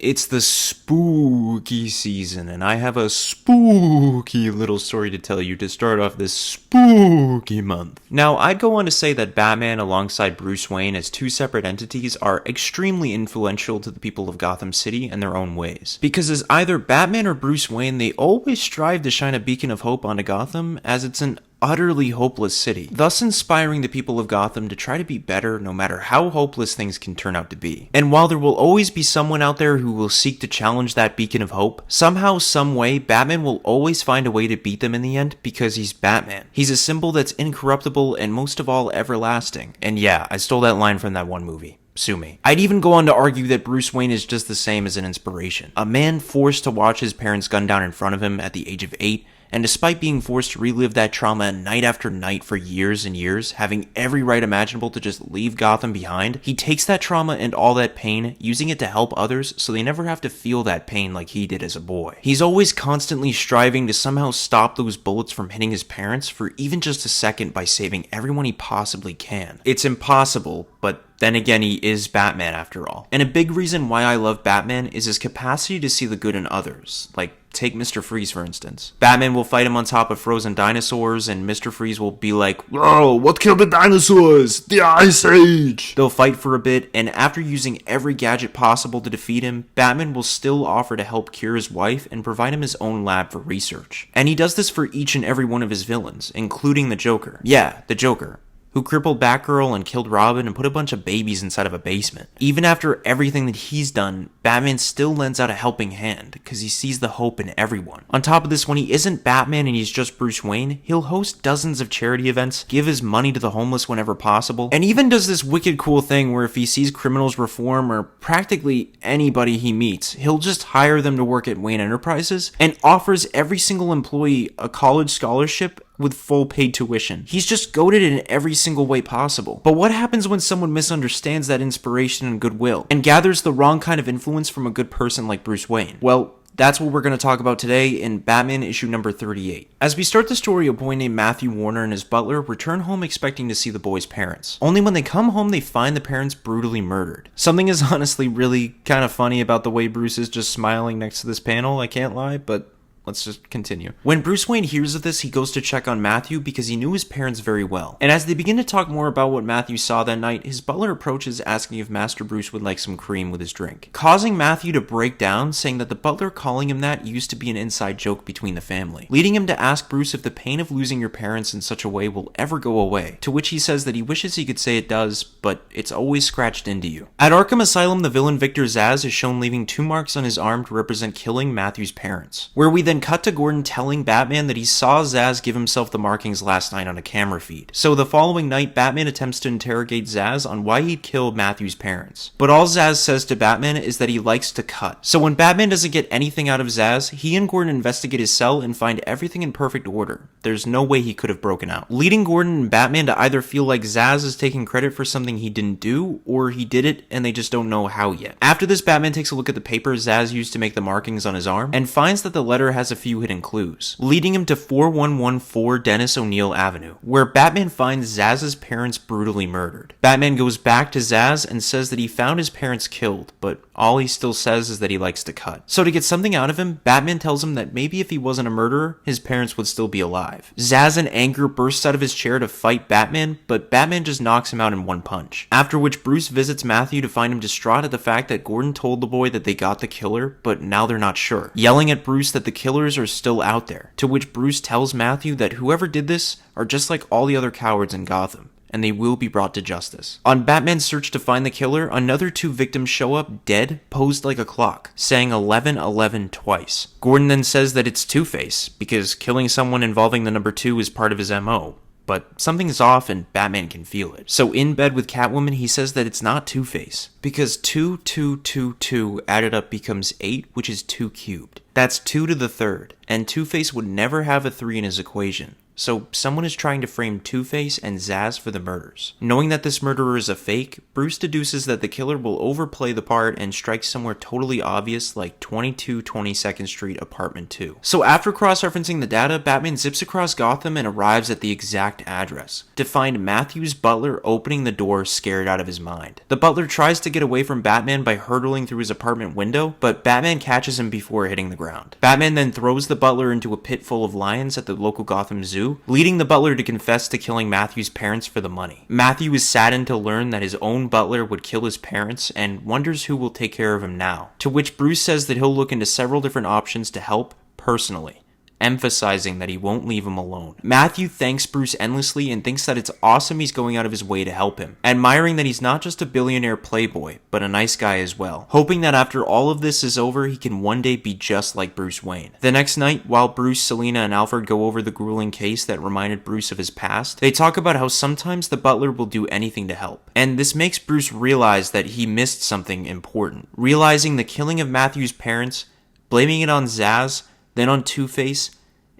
It's the spooky season, and I have a spooky little story to tell you to start off this spooky month. Now, I'd go on to say that Batman alongside Bruce Wayne as two separate entities are extremely influential to the people of Gotham City in their own ways. Because as either Batman or Bruce Wayne, they always strive to shine a beacon of hope onto Gotham, as it's an utterly hopeless city, thus inspiring the people of Gotham to try to be better no matter how hopeless things can turn out to be. And while there will always be someone out there who will seek to challenge that beacon of hope, somehow, some way, Batman will always find a way to beat them in the end because he's Batman. He's a symbol that's incorruptible and most of all everlasting. And yeah, I stole that line from that one movie. Sue me. I'd even go on to argue that Bruce Wayne is just the same as an inspiration. A man forced to watch his parents gunned down in front of him at the age of 8, and despite being forced to relive that trauma night after night for years and years, having every right imaginable to just leave Gotham behind, he takes that trauma and all that pain, using it to help others so they never have to feel that pain like he did as a boy. He's always constantly striving to somehow stop those bullets from hitting his parents for even just a second by saving everyone he possibly can. It's impossible, but then again, he is Batman after all. And a big reason why I love Batman is his capacity to see the good in others. Like, take Mr. Freeze for instance. Batman will fight him on top of frozen dinosaurs, and Mr. Freeze will be like, "Whoa, what killed the dinosaurs? The Ice Age!" They'll fight for a bit, and after using every gadget possible to defeat him, Batman will still offer to help cure his wife and provide him his own lab for research. And he does this for each and every one of his villains, including the Joker. Yeah, the Joker, who crippled Batgirl and killed Robin and put a bunch of babies inside of a basement. Even after everything that he's done, Batman still lends out a helping hand, because he sees the hope in everyone. On top of this, when he isn't Batman and he's just Bruce Wayne, he'll host dozens of charity events, give his money to the homeless whenever possible, and even does this wicked cool thing where if he sees criminals reform or practically anybody he meets, he'll just hire them to work at Wayne Enterprises, and offers every single employee a college scholarship with full paid tuition. He's just goated in every single way possible. But what happens when someone misunderstands that inspiration and goodwill, and gathers the wrong kind of influence from a good person like Bruce Wayne? Well, that's what we're going to talk about today in Batman issue number 38. As we start the story, a boy named Matthew Warner and his butler return home expecting to see the boy's parents. Only when they come home, they find the parents brutally murdered. Something is honestly really kind of funny about the way Bruce is just smiling next to this panel, I can't lie, but let's just continue. When Bruce Wayne hears of this, he goes to check on Matthew because he knew his parents very well. And as they begin to talk more about what Matthew saw that night, his butler approaches asking if Master Bruce would like some cream with his drink, causing Matthew to break down, saying that the butler calling him that used to be an inside joke between the family, leading him to ask Bruce if the pain of losing your parents in such a way will ever go away, to which he says that he wishes he could say it does, but it's always scratched into you. At Arkham Asylum, the villain Victor Zsasz is shown leaving 2 marks on his arm to represent killing Matthew's parents, where we then cut to Gordon telling Batman that he saw Zsasz give himself the markings last night on a camera feed. So the following night, Batman attempts to interrogate Zsasz on why he'd killed Matthew's parents. But all Zsasz says to Batman is that he likes to cut. So when Batman doesn't get anything out of Zsasz, he and Gordon investigate his cell and find everything in perfect order. There's no way he could have broken out, leading Gordon and Batman to either feel like Zsasz is taking credit for something he didn't do, or he did it and they just don't know how yet. After this, Batman takes a look at the paper Zsasz used to make the markings on his arm and finds that the letter has a few hidden clues, leading him to 4114 Dennis O'Neil Avenue, where Batman finds Zsasz's parents brutally murdered. Batman goes back to Zsasz and says that he found his parents killed, but all he still says is that he likes to cut. So to get something out of him, Batman tells him that maybe if he wasn't a murderer, his parents would still be alive. Zsasz in anger bursts out of his chair to fight Batman, but Batman just knocks him out in one punch. After which Bruce visits Matthew to find him distraught at the fact that Gordon told the boy that they got the killer, but now they're not sure, yelling at Bruce that the killers are still out there, to which Bruce tells Matthew that whoever did this are just like all the other cowards in Gotham, and they will be brought to justice. On Batman's search to find the killer, another 2 victims show up dead, posed like a clock, saying 1111 twice. Gordon then says that it's Two-Face, because killing someone involving the number 2 is part of his MO. But something's off and Batman can feel it. So in bed with Catwoman, he says that it's not Two-Face, because 2, 2, 2, 2 added up becomes 8, which is 2 cubed. That's 2 to the 3rd, and Two-Face would never have a 3 in his equation. So someone is trying to frame Two-Face and Zsasz for the murders. Knowing that this murderer is a fake, Bruce deduces that the killer will overplay the part and strike somewhere totally obvious like 22 22nd Street Apartment 2. So after cross-referencing the data, Batman zips across Gotham and arrives at the exact address, to find Matthew's butler opening the door scared out of his mind. The butler tries to get away from Batman by hurtling through his apartment window, but Batman catches him before hitting the ground. Batman then throws the butler into a pit full of lions at the local Gotham Zoo, leading the butler to confess to killing Matthew's parents for the money. Matthew is saddened to learn that his own butler would kill his parents and wonders who will take care of him now, to which Bruce says that he'll look into several different options to help personally, emphasizing that he won't leave him alone. Matthew thanks Bruce endlessly and thinks that it's awesome he's going out of his way to help him, admiring that he's not just a billionaire playboy, but a nice guy as well, hoping that after all of this is over, he can one day be just like Bruce Wayne. The next night, while Bruce, Selina, and Alfred go over the grueling case that reminded Bruce of his past, they talk about how sometimes the butler will do anything to help, and this makes Bruce realize that he missed something important, realizing the killing of Matthew's parents, blaming it on Zsasz, then on Two-Face.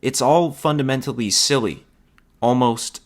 It's all fundamentally silly, almost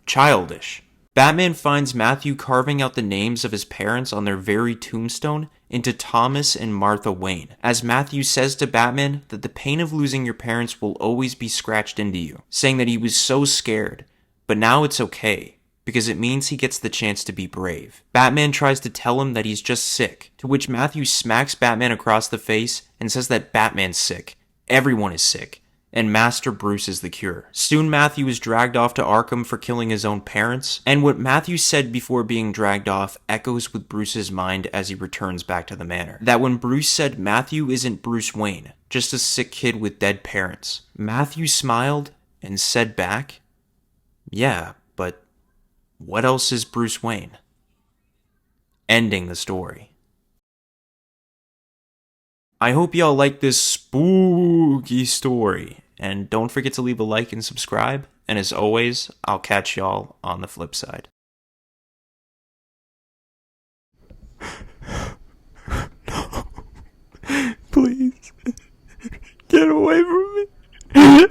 childish. Batman finds Matthew carving out the names of his parents on their very tombstone into Thomas and Martha Wayne, as Matthew says to Batman that the pain of losing your parents will always be scratched into you, saying that he was so scared, but now it's okay, because it means he gets the chance to be brave. Batman tries to tell him that he's just sick, to which Matthew smacks Batman across the face and says that Batman's sick. Everyone is sick, and Master Bruce is the cure. Soon Matthew is dragged off to Arkham for killing his own parents, and what Matthew said before being dragged off echoes with Bruce's mind as he returns back to the manor. That when Bruce said Matthew isn't Bruce Wayne, just a sick kid with dead parents, Matthew smiled and said back, "Yeah, but what else is Bruce Wayne?" Ending the story. I hope y'all like this spooky story, and don't forget to leave a like and subscribe, and as always, I'll catch y'all on the flip side. No. Please, get away from me.